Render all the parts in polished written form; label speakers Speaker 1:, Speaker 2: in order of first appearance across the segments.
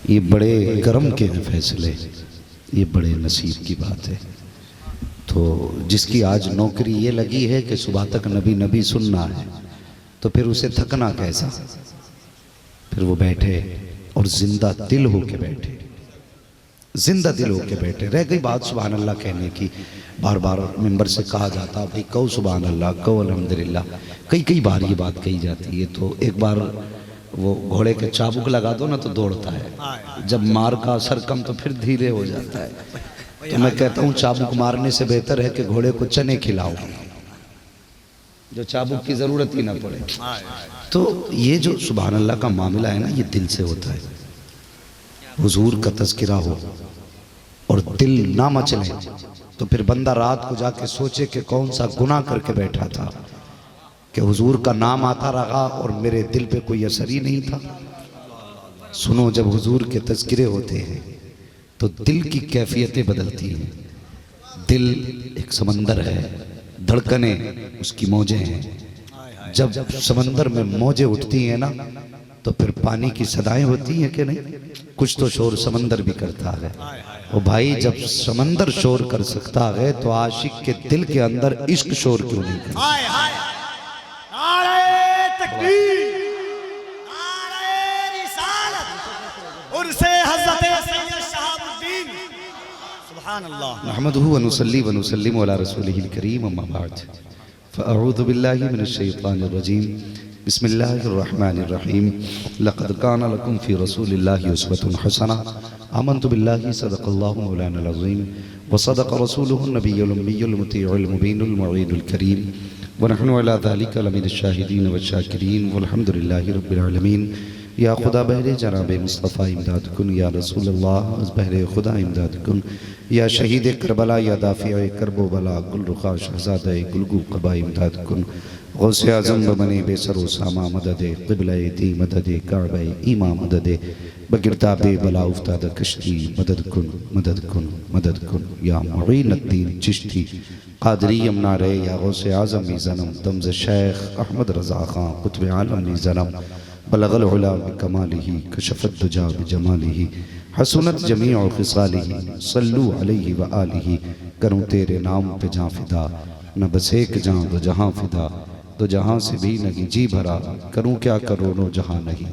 Speaker 1: ये बड़े करम के हैं फैसले, ये बड़े नसीब की बात है। तो जिसकी आज नौकरी ये लगी है कि सुबह तक नबी नबी सुनना है, तो फिर उसे थकना कैसा। फिर वो बैठे और जिंदा दिल होके बैठे, जिंदा दिल होके बैठे। रह गई बात सुभान अल्लाह कहने की, बार बार मिंबर से कहा जाता भाई कहो सुभान अल्लाह, कहो अल्हम्दुलिल्लाह, कई कई बार ये बात कही जाती है। तो एक बार वो घोड़े के चाबुक लगा दो ना तो दौड़ता है, जब मार का असर कम तो फिर धीरे हो जाता है। तो मैं कहता हूँ चाबुक मारने से बेहतर है कि घोड़े को चने खिलाओ, जो चाबुक की जरूरत ही ना पड़े। तो ये जो सुभान अल्लाह का मामला है ना, ये दिल से होता है। हुजूर का तज़किरा हो और दिल ना मचले तो फिर बंदा रात को जाके सोचे कि कौन सा गुनाह करके बैठा था कि हुजूर का नाम आता रहा और मेरे दिल पे कोई असर ही नहीं था। सुनो, जब हुजूर के तज़किरे होते हैं तो दिल की कैफियतें बदलती हैं। दिल एक समंदर है, धड़कने उसकी मौजें हैं। जब समंदर में मौजें उठती हैं ना, तो फिर पानी की सदाएं होती हैं कि नहीं। कुछ तो शोर समंदर भी करता है। और भाई जब समंदर शोर कर सकता है तो आशिक के दिल के अंदर इश्क शोर क्यों नहीं करता। नहमदुहु व नुसल्ली व नुसल्लिमु अला रसूलिहिल करीम, अम्मा बाद, फ़अऊज़ु बिल्लाहि मिनश शैतानिर रजीम, बिस्मिल्लाहिर रहमानिर रहीम। लक़द काना लकुम फ़ी रसूलिल्लाहि उस्वतुन हसना, आमन्तु बिल्लाहि सदक़ल्लाहु मौलानाल अज़ीम व सदक़ रसूलुहुन नबियुल उम्मियुल मुतीउल मुबीनुल मुईनुल करीम व नहनु अला ज़ालिका लमिनश शाहिदीन व शाकिरीन वल्हम्दुलिल्लाहि रब्बिल आलमीन। या खुदा बहरे जनाब मुस्तफ़ा इमदाद कुन, या रसूल अल्लाह बहरे खुदा इमदाद कुन, या शहीद करबला, या दाफ़िए करबो बला, गुल रुखा शहज़ाद गुलगू कबा इमदाद कुन, गौसे आज़म बने बेसरो सामा मदद क़िबला दी मदद काबा ईमा मदद बगिरताब बला उफ्ताद कश्ती मदद कुन मदद कुन मदद कुन, या मुईनुद्दीन चिश्ती क़ादरी यमना रे, या गौसे आज़म ज़नम तमज़ शेख अहमद रज़ा ख़ां क़ुत्ब आलम ज़नम बलगल उला बिकमालिही कशफत दुजा बिजमालिही हसनत जमीउ ख़िसालिही सल्लु अलैहि व आलिही। करूँ तेरे नाम पे जाँ फिदा, न बस एक जाँ दो जहाँ फिदा, दो जहाँ से भी नहीं जी भरा, करूँ क्या करोड़ों जहाँ नहीं।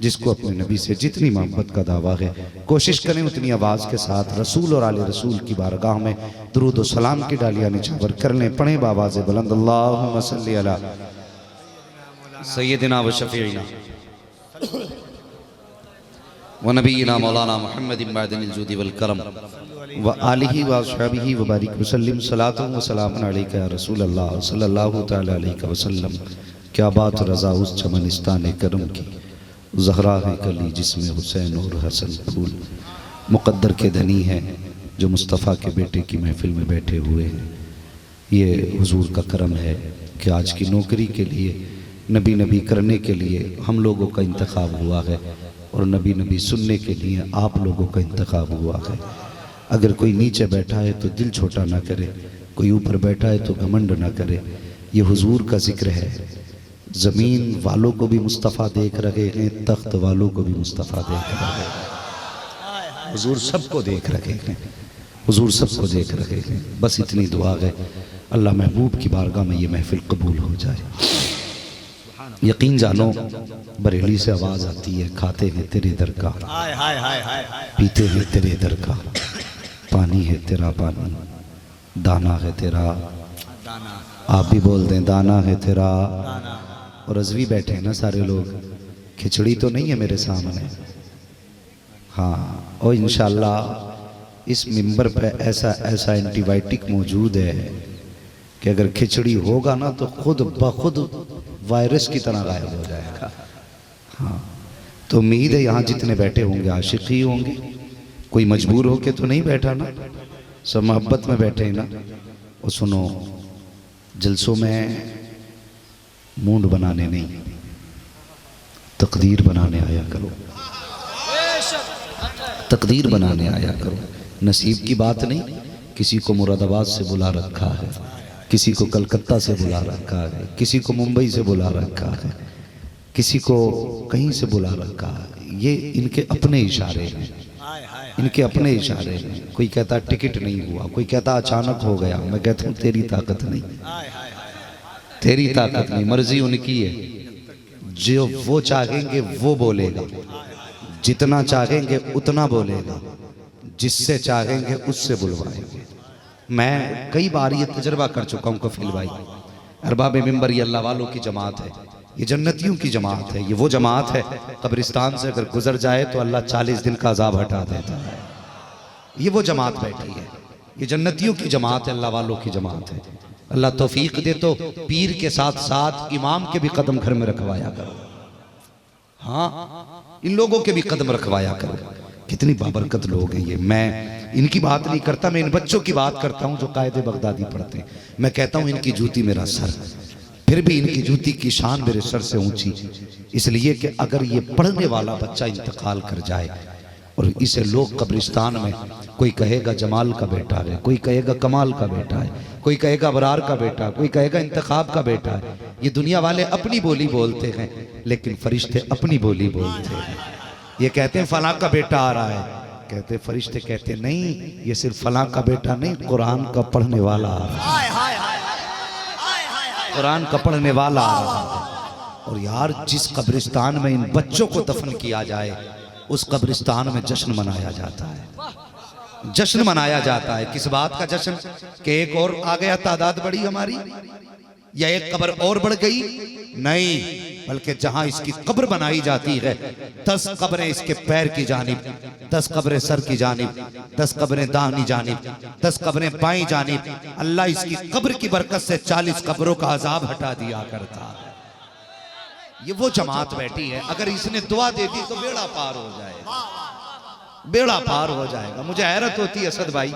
Speaker 1: जिसको अपने नबी से जितनी मोहब्बत का दावा है, कोशिश करें उतनी आवाज़ के साथ रसूल और आले रसूल की बारगाह में दुरूद व सलाम की डालियाँ निछावर कर लें। पढ़ें बावाज़ बुलंद, अल्लाहुम्मा सल्ली अला सय्यदिना व शफ़ीइना व नबीना मौलाना मुहम्मद इब्न जुदी वल करम व आलिही व अस्हाबिही व बारिक वसल्लम सलातु व सलामुन अलैका या रसूल अल्लाह सल्लल्लाहु तआला अलैहि वसल्लम। क्या बात रज़ा उस चमनिस्तान करम की, ज़हरा है कली जिसमें हुसैन और हसन फूल। मुक़द्दर के धनी हैं जो मुस्तफ़ा के बेटे की महफिल में बैठे हुए हैं। ये हुजूर का करम है कि आज की नौकरी के लिए, नबी नबी करने के लिए हम लोगों का इंतखाब हुआ है और नबी नबी सुनने के लिए आप लोगों का इंतखाब हुआ है। अगर कोई नीचे बैठा है तो दिल छोटा ना करे, कोई ऊपर बैठा है तो घमंड ना करे। ये हुजूर का जिक्र है। ज़मीन वालों को भी मुस्तफ़ा देख रहे हैं, तख्त वालों को भी मुस्तफ़ा देख रहे हैं। हुजूर सबको देख रहे हैं, हुजूर सबको देख रहे हैं। बस इतनी दुआ है, अल्लाह महबूब की बारगाह में ये महफिल कबूल हो जाए। यकीन जानो, बरेली से आवाज़ आती है, खाते हैं तेरे दर का, पीते हैं तेरे दर का, पानी है तेरा पानी, दाना है तेरा, आप भी बोल दें दाना है तेरा। और रज़वी बैठे हैं ना सारे लोग, खिचड़ी तो नहीं है मेरे सामने। हाँ, और इंशाअल्लाह इस मिंबर पे ऐसा ऐसा एंटीबायोटिक मौजूद है कि अगर खिचड़ी होगा ना तो खुद ब खुद वायरस की तरह गायब हो जाएगा। हाँ, तो उम्मीद है यहाँ जितने बैठे होंगे आशिक ही होंगे, कोई मजबूर होके तो नहीं बैठा ना, सब मोहब्बत में बैठे हैं ना। और सुनो, जलसों में मूड बनाने नहीं, तकदीर बनाने आया करो, तकदीर बनाने आया करो। नसीब की बात नहीं, किसी को मुरादाबाद से बुला रखा है, किसी को कलकत्ता से बुला रखा है, किसी को मुंबई से बुला रखा है, किसी को कहीं से बुला रखा है। ये इनके अपने इशारे हैं, इनके अपने इशारे हैं। कोई कहता टिकट नहीं हुआ, कोई कहता अचानक हो गया। मैं कहता हूँ तेरी ताकत नहीं, तेरी ताकत नहीं, मर्जी उनकी है। जो वो चाहेंगे वो बोलेगा, जितना चाहेंगे उतना बोलेगा, जिससे चाहेंगे उससे बुलवाएंगे। मैं कई बार ये तजर्बा कर चुका हूँ कफील भाई। अरबाब मिंबर ये अल्लाह वालों की जमात है, ये जन्नतियों की जमात है। ये वो जमात है कब्रिस्तान से अगर गुजर जाए तो अल्लाह 40 दिन का अजाब हटा देता है। ये वो जमात बैठी है, ये जन्नतियों की जमात है, अल्लाह वालों की जमात है। अल्लाह तौफीक दे तो पीर के साथ साथ इमाम के भी कदम घर में रखवाया करो। हाँ, इन लोगों के भी कदम रखवाया करो। कितनी बाबरकत लोग हैं ये। मैं इनकी बात नहीं करता, मैं इन बच्चों की बात करता हूँ जो कायदे बगदादी पढ़ते हैं। मैं कहता हूँ इनकी जूती मेरा सर, फिर भी इनकी जूती की शान मेरे सर से ऊंची, इसलिए कि अगर ये पढ़ने वाला बच्चा इंतकाल कर जाए और इसे लोग कब्रिस्तान में, कोई कहेगा जमाल का बेटा है, कोई कहेगा कमाल का बेटा है, कोई कहेगा अबरार का बेटा, कोई कहेगा इंतखाब का बेटा है। ये दुनिया वाले अपनी बोली बोलते हैं, लेकिन फरिश्ते अपनी बोली बोलते हैं। ये कहते हैं फलां का बेटा आ रहा है, कहते फरिश्ते कहते नहीं, ये सिर्फ फलां का बेटा नहीं, कुरान का पढ़ने वाला आ रहा है, कुरान का पढ़ने वाला आ रहा है। और यार जिस कब्रिस्तान में इन बच्चों को दफन किया जाए उस कब्रिस्तान में जश्न मनाया जाता है, जश्न मनाया जाता है। किस बात का जश्न? कि एक और आ गया, तादाद बढ़ी हमारी, या एक कब्र और बढ़ गई? नहीं, बल्कि जहां इसकी कब्र बनाई जाती है 10 कब्रें इसके पैर की जानिब, 10 कब्रें सर की जानिब, 10 कब्रें दाहिनी जानिब, 10 कब्रें बाईं जानिब। अल्लाह इसकी कब्र की बरकत से 40 कब्रों का अजाब हटा दिया करता है। ये वो जमात बैठी है, अगर इसने दुआ दे दी तो बेड़ा पार हो जाएगा, बेड़ा पार हो जाएगा। मुझे हैरत होती है असद भाई,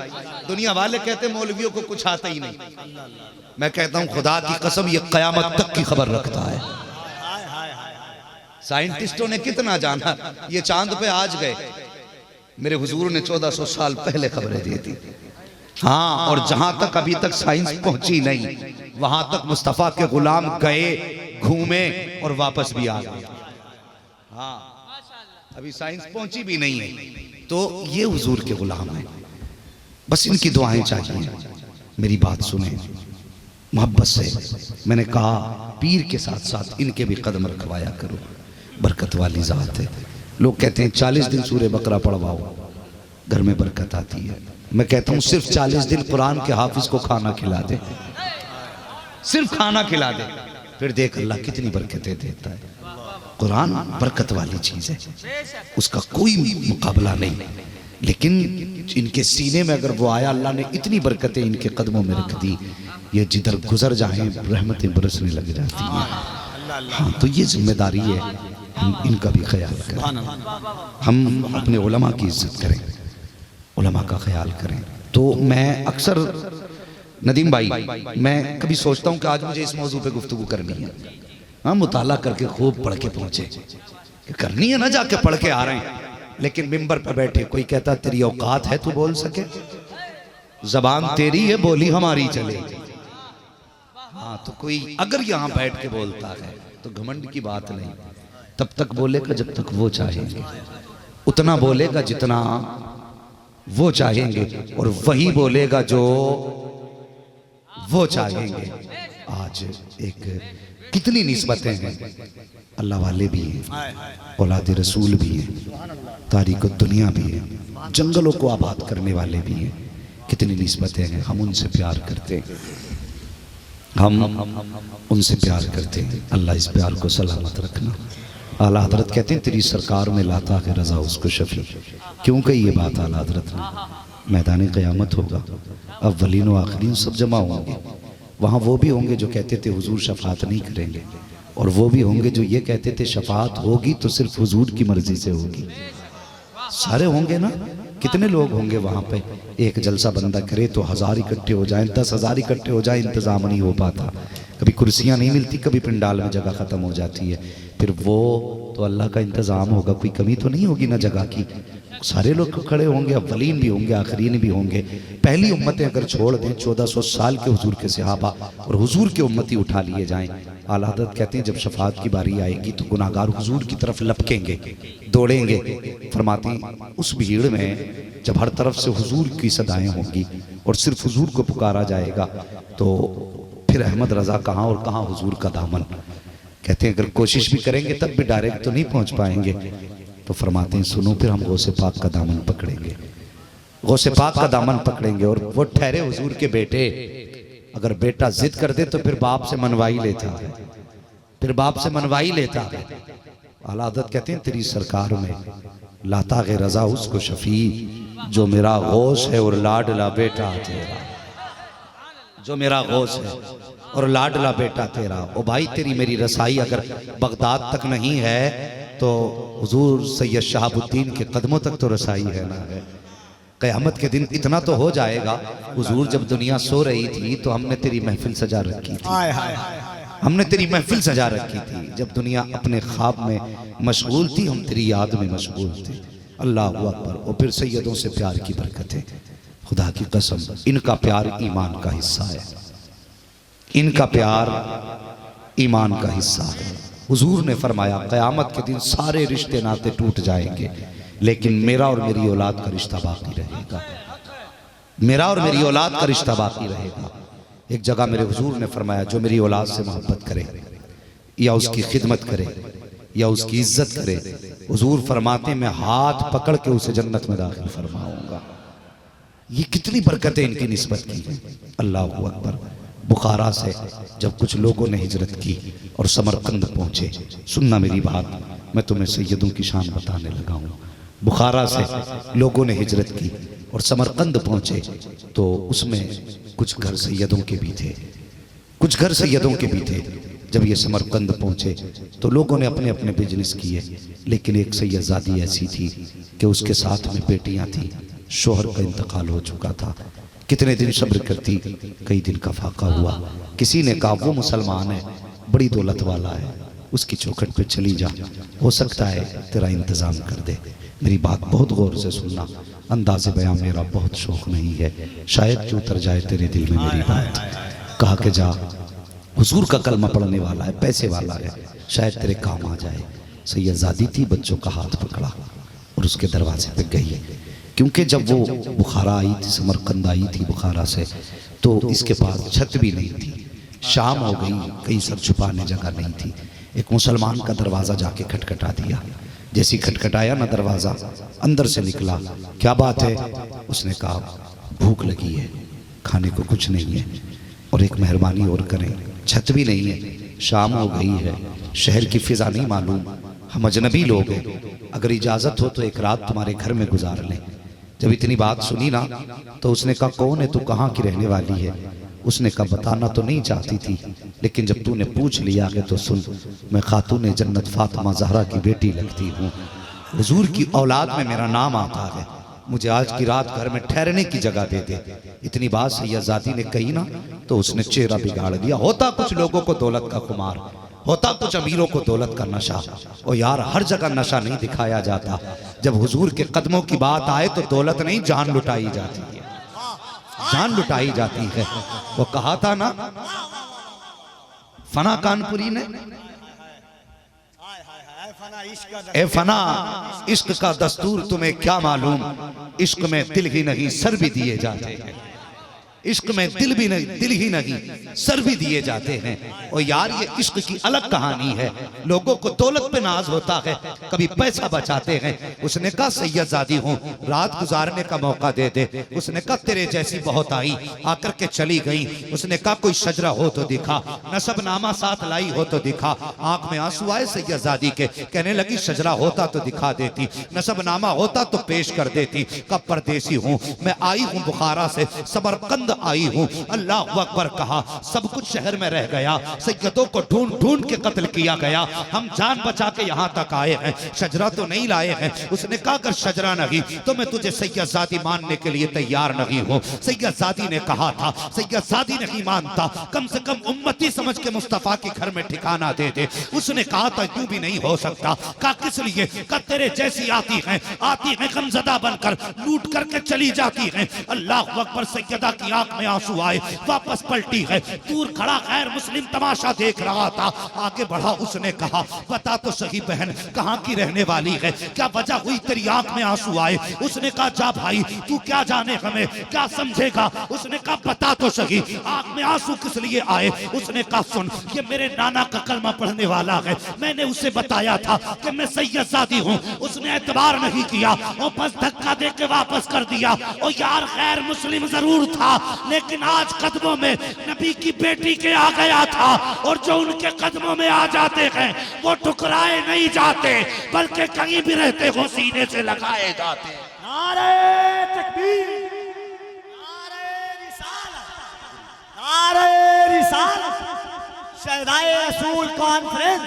Speaker 1: दुनिया वाले कहते मौलवियों को कुछ आता ही नहीं। मैं कहता हूं खुदा की कसम ये कयामत तक की खबर रखता है। साइंटिस्टों ने कितना जाना, ये चांद पे आज गए, मेरे हुजूर ने 1400 साल पहले खबरें दी थी। हाँ, और जहां तक अभी तक साइंस पहुंची नहीं, वहां तक मुस्तफा के गुलाम गए, घूमे और वापस भी आ गए। हाँ, अभी साइंस पहुंची भी नहीं है। तो ये हुजूर के गुलाम हैं, बस इनकी दुआएं चाहिए। मेरी बात सुने मोहब्बत से। मैंने कहा पीर के साथ साथ इनके भी कदम रखवाया करो, बरकत वाली जात है। लोग कहते हैं 40 दिन सूरह बकरा पढ़वाओ, घर में बरकत आती है। मैं कहता हूँ सिर्फ 40 दिन कुरान के हाफिज को खाना खिला दे, सिर्फ खाना खिला दे, फिर देख अल्लाह कितनी बरकतें देता है। कुरान बरकत वाली चीज है, उसका कोई मुकाबला नहीं। लेकिन इनके सीने में अगर वो आया, अल्लाह ने इतनी बरकतें इनके कदमों में रख दी, ये जिधर गुजर जाएं रहमतें बरसने लग जाती हैं। हाँ, तो ये जिम्मेदारी है, हम इनका भी ख्याल करें, हम अपने उलमा की इज्जत करें, उलमा का ख्याल करें। तो मैं अक्सर नदीम भाई, मैं कभी सोचता हूँ कि आज मुझे इस मौजू पे गुफ्तगू करनी है। हाँ, मुताला करके खूब पढ़ के पहुंचे, करनी है ना, जाके पढ़ के आ रहे हैं। लेकिन मिंबर पर बैठे कोई कहता तेरी औकात है तू बोल सके, जबान तेरी है बोली हमारी चले। हाँ, तो कोई अगर यहाँ बैठ के बोलता है तो घमंड की बात नहीं, तब तक बोलेगा जब तक वो चाहेंगे, उतना बोलेगा जितना वो चाहेंगे, और वही बोलेगा जो वो चाहेंगे। आज एक कितनी निस्बतें हैं, अल्लाह वाले भी हैं, औलाद रसूल भी हैं, तारीख दुनिया भी है, जंगलों को आबाद करने वाले भी हैं। कितनी निस्बतें हैं, हम उनसे प्यार करते हैं, हम उनसे प्यार करते हैं। अल्लाह इस प्यार को सलामत रखना। आला हजरत कहते हैं तेरी सरकार में लाता है रजा उसको शफी। क्यों कही ये बात आला हजरत ने? मैदान क़यामत होगा, अव्वलीन व आखिरीन सब जमा होंगे। वहाँ वो भी होंगे जो कहते थे हुजूर शफात नहीं करेंगे, और वो भी होंगे जो ये कहते थे शफात होगी तो सिर्फ हुजूर की मर्जी से होगी। सारे होंगे ना, कितने लोग होंगे वहाँ पे? एक जलसा बंदा करे तो 1000 इकट्ठे हो जाएं, 10,000 इकट्ठे हो जाए, इंतज़ाम नहीं हो पाता। कभी कुर्सियाँ नहीं मिलती, कभी पंडाल में जगह ख़त्म हो जाती है। फिर वो तो अल्लाह का इंतज़ाम होगा, कोई कमी तो नहीं होगी ना जगह की। सारे लोग खड़े होंगे, अव्वलीन भी होंगे, आखरीन भी होंगे। पहली उम्मतें अगर छोड़ दें 1400 साल के हुजूर के सहाबा और हुजूर के उम्मती उठा लिए जाएं, आला हज़रत कहते हैं जब शफाअत की बारी आएगी तो गुनाहगार हुजूर की तरफ लपकेंगे, दौड़ेंगे। फरमाती हैं उस भीड़ में जब हर तरफ से हुजूर की सदाएं होंगी और सिर्फ हुजूर को पुकारा जाएगा, तो फिर अहमद रज़ा कहाँ और कहाँ हुजूर का दामन। कहते हैं अगर कोशिश भी करेंगे तब भी डायरेक्ट तो नहीं पहुँच पाएंगे। तो फरमाते हैं सुनो फिर हम गौसे पाक का दामन पकड़ेंगे, गौसे पाक का दामन पकड़ेंगे। और वो ठहरे हुजूर के बेटे, अगर बेटा जिद कर दे तो फिर बाप से मनवाई लेता है, फिर बाप से मनवाई लेता है। आला हज़रत कहते हैं तेरी सरकार में लाता गे रजा उसको शफी, जो मेरा गौस है और लाडला बेटा तेरा, जो मेरा गौस है और लाडला बेटा तेरा। ओ भाई तेरी मेरी रसाई अगर बगदाद तक नहीं है तो हुजूर सैयद शहाबुद्दीन के कदमों तक तो रसाई है ना है। क़यामत के दिन इतना तो हो जाएगा, हुजूर जब दुनिया सो रही थी तो हमने तेरी महफिल सजा रखी थी, हमने तेरी महफिल सजा रखी थी। जब दुनिया अपने ख्वाब में मशगूल थी हम तेरी याद में मशगूल थे। अल्लाह अकबर। और फिर सैयदों से प्यार की बरकतें, खुदा की कसम इनका प्यार ईमान का हिस्सा है, इनका प्यार ईमान का हिस्सा है। हुजूर ने फरमाया क़यामत के दिन सारे रिश्ते नाते टूट जाएंगे लेकिन मेरा और मेरी औलाद का रिश्ता बाकी रहेगा, मेरा और मेरी औलाद का रिश्ता बाकी रहेगा। एक जगह मेरे हुजूर ने फरमाया जो मेरी औलाद से मोहब्बत करे या उसकी खिदमत करे या उसकी इज्जत करे, हुजूर फरमाते मैं हाथ पकड़ के उसे जन्नत में दाखिल फरमाऊंगा। ये कितनी बरकतें इनकी निस्बत की है। अल्लाह अकबर। बुखारा से जब कुछ लोगों ने हिजरत की और समरकंद पहुंचे, सुनना मेरी बात, मैं तुम्हें सैयदों की शान बताने लगा हूँ। बुखारा से लोगों ने हिजरत की और समरकंद पहुंचे तो उसमें कुछ घर सैयदों के भी थे, कुछ घर सैयदों के भी थे। जब ये समरकंद पहुंचे तो लोगों ने अपने अपने बिजनेस किए, लेकिन एक सैयदजादी ऐसी थी कि उसके साथ में बेटियां थी, शोहर का इंतकाल हो चुका था। कितने दिन सब्र करती, कई दिन का फाका हुआ। किसी ने कहा वो मुसलमान है, बड़ी दौलत वाला है, उसकी चौखट पे चली जा, हो सकता है तेरा इंतज़ाम कर दे। मेरी बात बहुत गौर से सुनना, अंदाज़े बयां मेरा बहुत शौक नहीं है, शायद कि उतर जाए तेरे दिल में मेरी बात। कहा कि जा, हुजूर का कलमा पढ़ने वाला है, पैसे वाला है, शायद तेरे काम आ जाए। सैयदजादी थी, बच्चों का हाथ पकड़ा और उसके दरवाजे पे गई। क्योंकि जब वो बुखारा आई थी, समरकंद आई थी बुखारा से, तो इसके पास छत भी नहीं थी, शाम हो गई, कहीं सर छुपाने जगह नहीं थी। एक मुसलमान का दरवाज़ा जाके खटखटा दिया। जैसी खटखटाया ना दरवाज़ा, अंदर से निकला, क्या बात है? उसने कहा भूख लगी है, खाने को कुछ नहीं है और एक मेहरबानी और करें, छत भी नहीं है, शाम हो गई है, शहर की फिजा नहीं मालूम, हम अजनबी लोग हैं, अगर इजाज़त हो तो एक रात तुम्हारे घर में गुजार लें। जब इतनी बात सुनी ना तो उसने कहा कौन है तू, कहाँ की रहने वाली है? उसने कहा बताना तो नहीं चाहती थी, लेकिन जब तूने पूछ लिया कि तो सुन, मैं खातून जन्नत फातिमा ज़हरा की बेटी लगती हूँ, हुजूर की औलाद में मेरा नाम आता है, मुझे आज की रात घर में ठहरने की जगह दे दे। इतनी बात सैयदजादी ने कही ना तो उसने चेहरा बिगाड़ दिया। होता कुछ लोगों को दौलत का खुमार, होता कुछ अमीरों को दौलत का नशा। और यार हर जगह नशा नहीं दिखाया जाता, जब हुजूर के कदमों की बात आए तो दौलत नहीं जान लुटाई जाती है, जान लुटाई जाती है। वो कहा था ना फना कानपुरी ने, ए फना इश्क का दस्तूर तुम्हें क्या मालूम, इश्क में दिल ही नहीं सर भी दिए जाते हैं, इश्क में दिल भी नहीं, दिल ही नहीं सर भी दिए जाते हैं। और यार ये इश्क की अलग कहानी है, लोगों को दौलत पे नाज होता है, कभी पैसा बचाते हैं। उसने कहा सैयदजादी हूँ, रात गुजारने का मौका दे दे। उसने कहा तेरे जैसी बहुत आई, आकर के चली गई। उसने कहा कोई शजरा हो तो दिखा, नसबनामा साथ लाई हो तो दिखा। आंख में आंसू आए सैयदजादी के, कहने लगी शजरा होता तो दिखा देती, नसबनामा होता तो पेश कर देती। कब परदेसी हूँ मैं, आई हूँ बुखारा से, समरकंद आई हूँ। अल्लाह अकबर कहा। सब कुछ शहर में रह गया, सैयदों को ढूंढ ढूंढ के कत्ल किया गया, हम जान बचा के यहाँ तक आए हैं, शजरा तो नहीं लाए हैं। उसने कहा अगर शजरा नहीं तो मैं तुझे सैयदजादी मानने के लिए तैयार नहीं हूँ। सैयदजादी ने कहा था, सैयदजादी नहीं मानता, कम से कम उम्मती समझ के मुस्तफा के घर में ठिकाना दे दे। उसने कहा था यूं भी नहीं हो सकता। कहा किस लिए? कहा तेरे जैसी आती है गमजदा बनकर लूट करके चली जाती है। अल्लाह अकबर। सैयदा की आंख में आंसू आए, वापस पलटी है। दूर खड़ा गैर मुस्लिम तमाशा देख रहा था, आगे बढ़ा। उसने कहा बता तो सही बहन, कहाँ की रहने वाली है, क्या वजह हुई तेरी आंख में आंसू आए? उसने कहा जा भाई, तू क्या जाने हमें, क्या समझेगा। उसने कहा बता तो सही, आंख में आंसू किस लिए आए? उसने कहा सुन, ये मेरे नाना का कलमा पढ़ने वाला है, मैंने उसे बताया था कि मैं सैयदजादी हूँ, उसने एतबार नहीं किया और बस धक्का दे के वापस कर दिया। और यार गैर मुस्लिम जरूर था, लेकिन आज कदमों में नबी की बेटी के आ गया था। और जो उनके कदमों में आ जाते हैं वो ठुकराए नहीं जाते, बल्कि कहीं भी रहते हो सीने से लगाए जाते।
Speaker 2: नारे तकबीर, नारे रिसालत, नारे रिसालत। शहदाए रसूल कॉन्फ्रेंस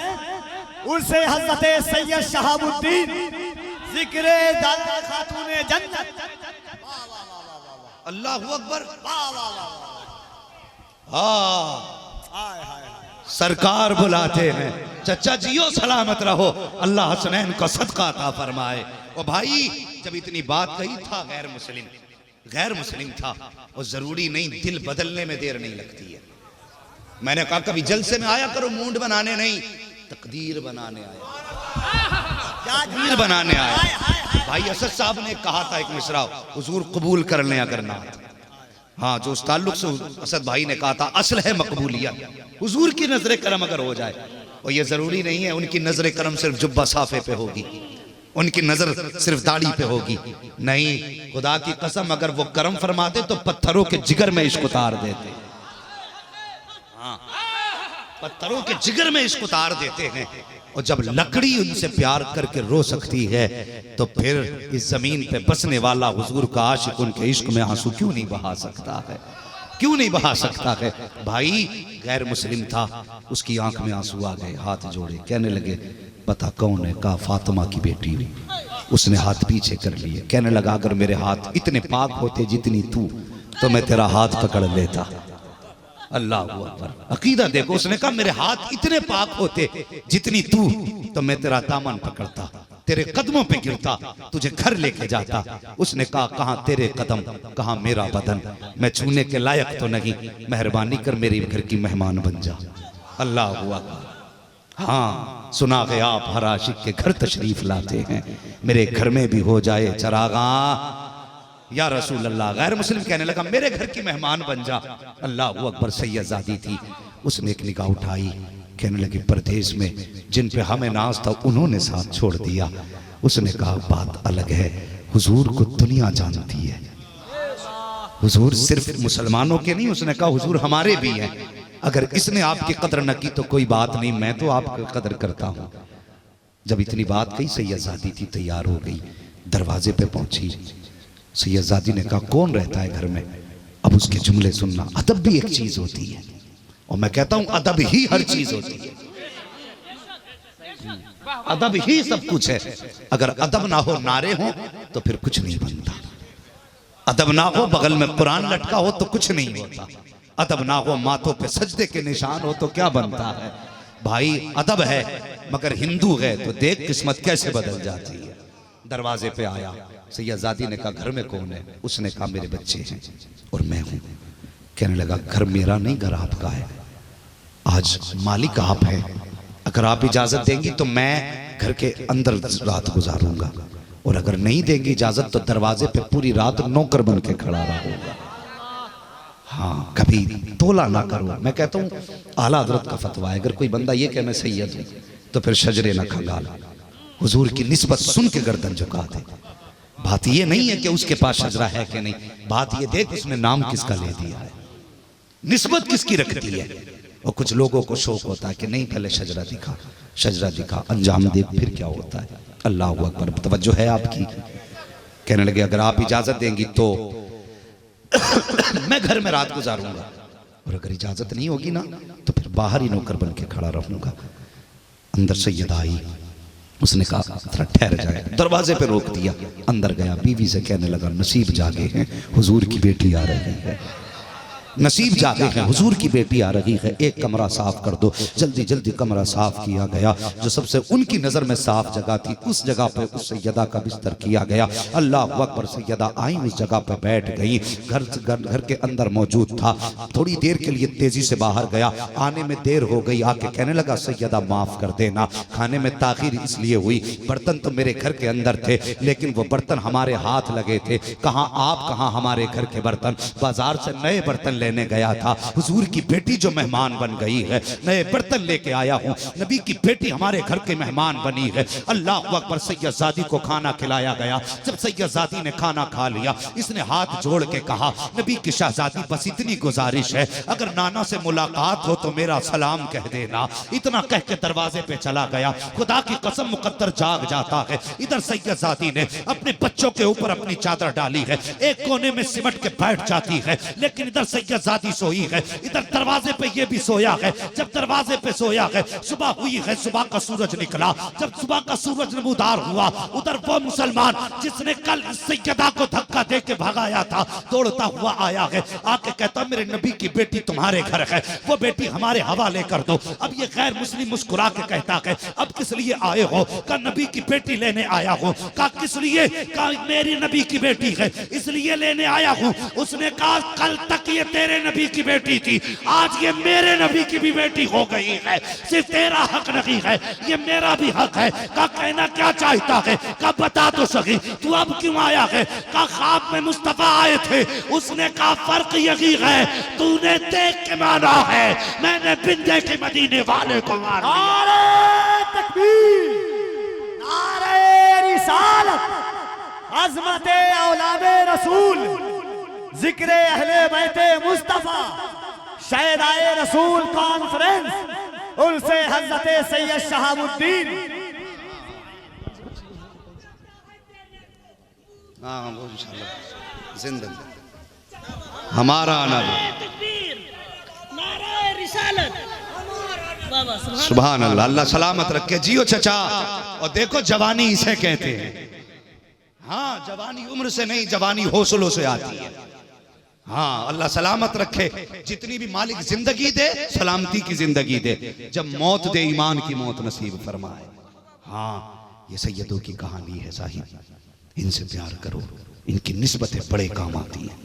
Speaker 2: उर्से हज़रत सैयद शहाबुद्दीन जिक्रे दादा खातूने जन्नत।
Speaker 1: अल्लाह अकबर। सरकार बुलाते हैं, चचा जियो सलामत रहो, अल्लाह हसनैन को सदका अता फरमाए। ओ भाई, जब इतनी बात कही था गैर मुस्लिम था, और जरूरी नहीं दिल बदलने में देर नहीं लगती है। मैंने कहा कभी जलसे में आया करो मूड बनाने नहीं, तकदीर बनाने आया, तकदीर बनाने आया। भाई असद साहब ने कहा था एक मिसरा, हुजूर कबूल कर लें अगर ना। हाँ, जो उस ताल्लुक से असद भाई ने कहा था असल है मकबूलियत, हुजूर की नजर करम अगर हो जाए। और ये जरूरी नहीं है उनकी नजर करम सिर्फ जुब्बा साफे पे होगी, उनकी नजर सिर्फ दाढ़ी पे होगी, नहीं। खुदा की कसम अगर वो करम फरमाते तो पत्थरों के जिगर में इश्क उतार देते। हाँ, पत्थरों के जिगर में इश्क उतार देते हैं। और जब लकड़ी उनसे प्यार करके रो सकती है, तो फिर इस जमीन पे बसने वाला हुजूर का आशिक उनके इश्क में आंसू क्यों नहीं बहा सकता है, क्यों नहीं बहा सकता है। भाई गैर मुस्लिम था, उसकी आंख में आंसू आ गए, हाथ जोड़े, कहने लगे पता कौन है? कहा फातिमा की बेटी हूँ। उसने हाथ पीछे कर लिए, कहने लगा अगर मेरे हाथ इतने पाक होते जितनी तू, तो मैं तेरा हाथ पकड़ लेता। अल्लाह अकबर। अकीदा देखो, उसने कहा मेरे हाथ इतने पाक होते जितनी तू, तो मैं तेरा दामन पकड़ता, तेरे कदमों पे गिरता, तुझे घर लेके जाता। उसने कहा कहाँ तेरे कदम, कहाँ मेरा बदन, मैं छूने के लायक तो नहीं, मेहरबानी कर मेरे घर की मेहमान बन जा। अल्लाह अकबर। हाँ, सुना है आप हर आशिक के घर तशरीफ लाते हैं, मेरे घर में भी हो जाए चरागा या रसूल अल्लाह। गैर मुस्लिम कहने लगा मेरे घर की मेहमान बन जा। अल्लाह अकबर। सैयदजादी थी, उसने एक निगाह उठाई, कहने लगी परदेश में जिन पे हमें नाज था उन्होंने साथ छोड़ दिया। उसने कहा बात अलग है, हुजूर को दुनिया जानती है, हुजूर सिर्फ मुसलमानों के नहीं, उसने कहा हुजूर हमारे भी हैं, अगर इसने आपकी कदर न की तो कोई बात नहीं, मैं तो आपकी कदर करता हूँ। जब इतनी बात कही, सैयदजादी थी तैयार हो गई, दरवाजे पे पहुंची। सैयदजादी ने कहा कौन रहता है घर में? अब उसके जुमले सुनना, अदब भी एक चीज होती है, और मैं कहता हूं अदब ही हर चीज होती है, अदब ही सब कुछ है। अगर अदब ना हो, नारे हो, तो फिर कुछ नहीं बनता। अदब ना हो, बगल में कुरान लटका हो तो कुछ नहीं होता। अदब ना हो, माथों पे सजदे के निशान हो तो क्या बनता है। भाई अदब है, मगर हिंदू है तो देख किस्मत कैसे बदल जाती है। दरवाजे पे आया, सैयदजादी ने कहा घर में कौन है? उसने कहा मेरे बच्चे हैं और मैं हूं। कहने लगा घर मेरा नहीं, घर आपका है, आज मालिक आप हैं, अगर आप इजाजत देंगी तो मैं घर के अंदर रात गुजारूंगा, और अगर नहीं देंगी इजाजत तो दरवाजे पे पूरी रात नौकर बन के खड़ा रहूंगा। हाँ, कभी तोला ना करो। मैं कहता हूँ आला हजरत का फतवा है, अगर कोई बंदा ये कहे मैं सैयद हूं तो फिर शजरे ना खंगाल, हुजूर की निस्बत सुन के गर्दन झुका दे। बात ये नहीं है कि उसके पास शजरा है कि नहीं, बात ये देख उसने नाम किसका ले दिया है, निस्बत किसकी रखती है। और कुछ लोगों को शौक होता है कि नहीं पहले शजरा दिखा, शजरा दिखा, अंजाम देख फिर क्या होता है। अल्लाह अकबर। तवज्जो है आपकी? कहने लगे अगर आप इजाजत देंगी तो मैं घर में रात गुजारूंगा, और अगर इजाजत नहीं होगी ना तो फिर बाहर ही नौकर बन के खड़ा रहूंगा। अंदर सैयदा आई, उसने कहा थोड़ा ठहर जाए, दरवाजे पे रोक दिया। अंदर गया, बीवी से कहने लगा नसीब जागे हैं, हुजूर की बेटी आ रही है, नसीब जागे हैं, हुजूर की बेटी आ रही है, एक कमरा साफ कर दो। जल्दी जल्दी कमरा साफ किया गया। जो सबसे उनकी नजर में साफ जगह थी उस जगह पे उस सैयदा का बिस्तर किया गया। अल्लाह अकबर, सैयदा आई, उस जगह पे बैठ गई। घर के अंदर मौजूद था। थोड़ी देर के लिए तेजी से बाहर गया, आने में देर हो गई। आके कहने लगा सैयदा माफ कर देना, खाने में ताखीर इसलिए हुई, बर्तन तो मेरे घर के अंदर थे लेकिन वो बर्तन हमारे हाथ लगे थे। कहाँ आप, कहाँ हमारे घर के बर्तन। बाजार से नए बर्तन लेने गया था, हुजूर की बेटी जो मेहमान बन गई है, नए बर्तन लेके आया हूँ, नबी की बेटी हमारे घर के मेहमान बनी है। अल्लाह अकबर। सैयदजादी को खाना खिलाया गया। जब सैयदजादी ने खाना खा लिया, इसने हाथ जोड़ के कहा नबी की शहजादी बस इतनी गुजारिश है, अगर नाना से मुलाकात हो तो मेरा सलाम कह देना। इतना कह के दरवाजे पे चला गया। खुदा की कसम मुकद्दर जाग जाता है। इधर सैयदजादी ने अपने बच्चों के ऊपर अपनी चादर डाली है, एक कोने में सिमट के बैठ जाती है, लेकिन इधर सैयदजादी सोई है, इधर दरवाजे पे ये भी सोया है। जब दरवाजे पे सोया है, सुबह हुई है, सुबह का सूरज निकला। जब सुबह का सूरज नमूदार हुआ, उधर वो मुसलमान जिसने कल सैयदा को धक्का दे के भगाया था दौड़ता हुआ आया है। आके कहता मेरे नबी की बेटी तुम्हारे घर है, वो बेटी हमारे हवाले कर दो। अब ये गैर मुस्लिम मुस्कुरा के कहता है अब किस लिए आए हो? का नबी की बेटी लेने आया हूँ। का किस लिए? का मेरी नबी की बेटी है इसलिए लेने आया हूँ। उसने कहा कल तक ये तेरे नबी की बेटी थी, आज ये मेरे नबी की भी बेटी हो गई है। सिर्फ तेरा हक नहीं है, ये मेरा भी हक है। का कहना क्या चाहता है? का बता तो सही तू अब क्यों आया है? का ख्वाब में मुस्तफा आए थे, उसने कहा फर्क यही है तूने देख के माना है, मैंने बिन देखे मदीने वाले को मार दिया।
Speaker 2: नारे तकबीर, नारे रिसालत, अज़मते औलादे रसूल, जिक्रे अहले बैते मुस्तफा, शहदाए रसूल कॉन्फ्रेंस, उनसे हजरत सैयद शहाबुद्दीन।
Speaker 1: हाँ वो इंशाल्लाह जिंदगी हमारा सुभान अल्लाह। अल्लाह सलामत रखे, जियो चचा। और देखो जवानी इसे कहते हैं। हाँ जवानी उम्र से नहीं, जवानी हौसलों से आती है। हाँ अल्लाह सलामत रखे, जितनी भी मालिक जिंदगी दे सलामती की जिंदगी दे, जब मौत दे ईमान की मौत नसीब फरमाए। हाँ ये सैयदों की कहानी है साहिब, इनसे प्यार करो, इनकी निस्बतें बड़े काम आती हैं,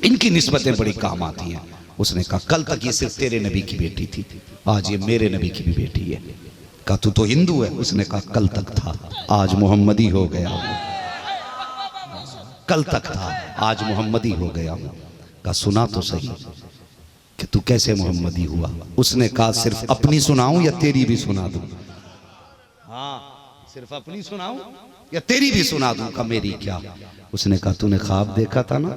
Speaker 1: इनकी निस्बतें बड़ी काम आती हैं। उसने कहा कल तक ये सिर्फ तेरे नबी की बेटी थी, आज ये मेरे नबी की भी बेटी है। कहा तू तो हिंदू है? उसने कहा कल तक था, आज मोहम्मदी हो गया हूं। कल तक था, आज मोहम्मदी हो गया हूं। कहा सुना तो सही कि तू कैसे मोहम्मदी हुआ? उसने कहा सिर्फ अपनी सुनाऊं या तेरी भी सुना दूं? हाँ सिर्फ अपनी सुनाऊं या तेरी भी सुना दूं? का मेरी क्या? उसने कहा तूने ख्वाब देखा था ना,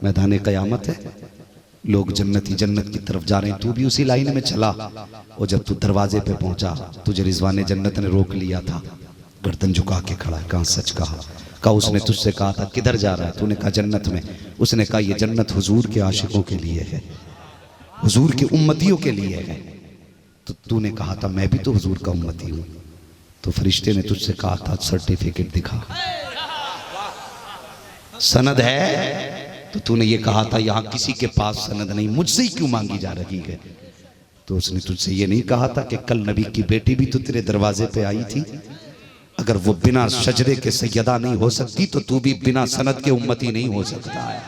Speaker 1: मैदान क़यामत है, लोग जन्नती जन्नत की तरफ जा रहे हैं, तू भी उसी लाइन में चला। और जब तू दरवाजे पे पहुंचा तुझे रिजवाने जन्नत ने रोक लिया था, गर्दन झुका के खड़ा है। कहा सच कहा? कहा उसने तुझसे कहा था किधर जा रहा है? तूने कहा जन्नत में। उसने कहा ये जन्नत हुजूर के आशिकों के लिए है, हुजूर के उम्मतियों के लिए है। तो तूने कहा था मैं भी तो हुजूर का उम्मती हूं। तो फरिश्ते ने तुझसे कहा था सर्टिफिकेट दिखा, सनद है? तो तूने ये कहा था यहाँ किसी के पास सनद नहीं, मुझसे ही क्यों मांगी जा रही है? तो उसने तुझसे ये नहीं कहा था कि कल नबी की बेटी भी तो तेरे दरवाजे पे आई थी? अगर वो बिना शजरे के सैयदा नहीं हो सकती तो तू भी बिना सनद के उम्मती नहीं हो सकता है।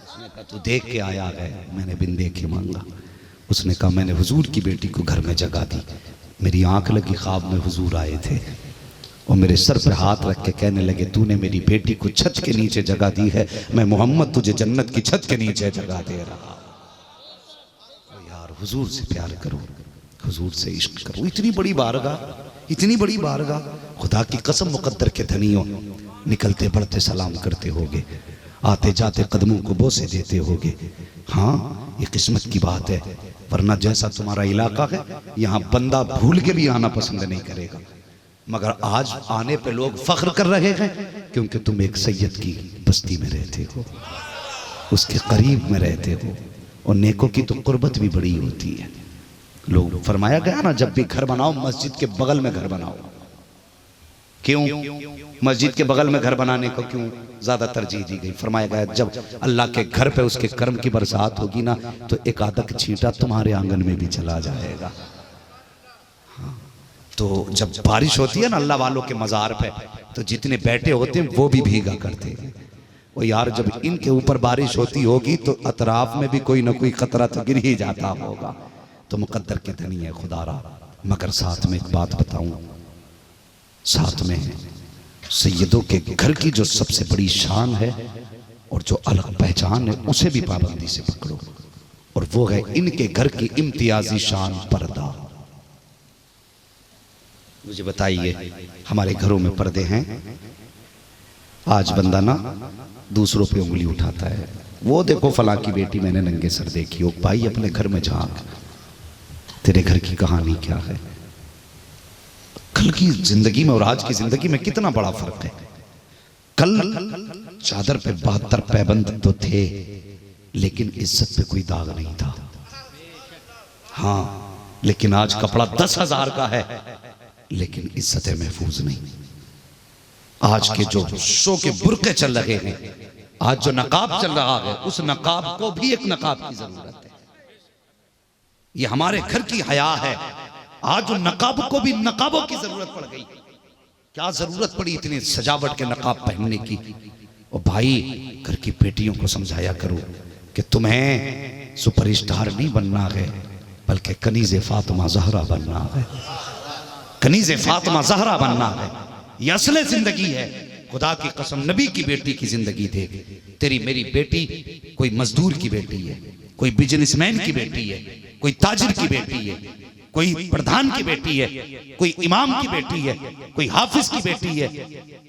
Speaker 1: उसने कहा तू देख के आया है? मैंने बिन देखे मांगा। उसने कहा मैंने हुजूर की बेटी को घर में जगा दी, मेरी आंख लगी, ख्वाब में हुजूर आए थे और मेरे सर पे हाथ रख के कहने लगे तूने मेरी बेटी को छत के नीचे जगह दी है, मैं मोहम्मद तुझे जन्नत की छत के नीचे जगह दे रहा। यार हुजूर से प्यार करो, हुजूर से इश्क करो। इतनी बड़ी बारगाह, इतनी बड़ी बारगाह, खुदा की कसम मुकद्दर के धनियों, निकलते बढ़ते सलाम करते होगे, आते जाते कदमों को बोसे देते होगे। हाँ ये किस्मत की बात है, वरना जैसा तुम्हारा इलाका है यहाँ बंदा भूल के भी आना पसंद नहीं करेगा। मगर आज आने पे लोग फख्र कर रहे हैं क्योंकि तुम एक सैयद की बस्ती में रहते हो, उसके करीब में रहते हो, और नेकों की तो कुर्बत भी बड़ी होती है। लोग फरमाया गया ना, जब भी घर बनाओ मस्जिद के बगल में घर बनाओ। क्यों मस्जिद के बगल में घर बनाने को क्यों ज्यादा तरजीह दी गई? फरमाया गया जब अल्लाह के घर पे उसके कर्म की बरसात होगी ना, तो एक आदक छींटा तुम्हारे आंगन में भी चला जाएगा। हाँ। तो जब बारिश होती है ना अल्लाह वालों के मज़ार पे, तो जितने बैठे होते हैं वो भी भीगा करते हैं। वो यार जब इनके ऊपर बारिश होती होगी तो अतराफ में भी कोई ना कोई खतरा तो गिर ही जाता होगा। तो मुकद्दर के धनी है खुदारा। मगर साथ में एक बात बताऊं, साथ में सैयदों के घर की जो सबसे बड़ी शान है और जो अलग पहचान है, उसे भी पाबंदी से पकड़ो, और वो है इनके घर की इम्तियाजी शान पर्दा। मुझे बताइए, हमारे घरों में पर्दे हैं। आज बंदा ना दूसरों पे उंगली उठाता है, वो देखो फलां की बेटी मैंने नंगे सर देखी हो। भाई अपने घर में झांक, तेरे घर की कहानी क्या है? कल की जिंदगी में और आज की जिंदगी में कितना बड़ा फर्क है। कल चादर पे 72 पैबंद तो थे, लेकिन इज्जत पे कोई दाग नहीं था। हाँ, लेकिन आज कपड़ा 10,000 का है, लेकिन इज्जतें महफूज नहीं। आज के जो शो के बुरके चल रहे हैं, आज जो नकाब चल रहा है, उस नकाब को भी एक नकाब की जरूरत है। ये हमारे घर की हया है। आज जो नकाब को भी नकाबों की जरूरत पड़ गई। क्या जरूरत पड़ी इतनी सजावट के नकाब पहनने की? और भाई घर की बेटियों को समझाया करो कि तुम्हें सुपरस्टार नहीं बनना है, बल्कि कनीज़े फातिमा ज़हरा बनना है। कनीज़े फातिमा ज़हरा बनना है, ये असले जिंदगी है। खुदा की कसम, नबी की बेटी की जिंदगी देख। तेरी मेरी बेटी कोई मजदूर की बेटी है, कोई बिजनेसमैन की बेटी है, कोई ताजिर की बेटी है, कोई प्रधान की बेटी है, कोई इमाम की बेटी है, कोई हाफिज की बेटी है,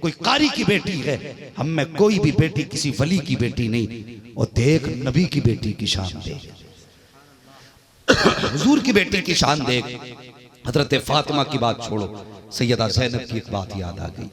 Speaker 1: कोई कारी की बेटी है। हम में कोई भी बेटी किसी वली की बेटी नहीं। और देख नबी की बेटी की शान देख, हुजूर की बेटी की शान देख। हजरत फातिमा की बात छोड़ो, सैयदा ज़ैनब की एक बात याद आ गई।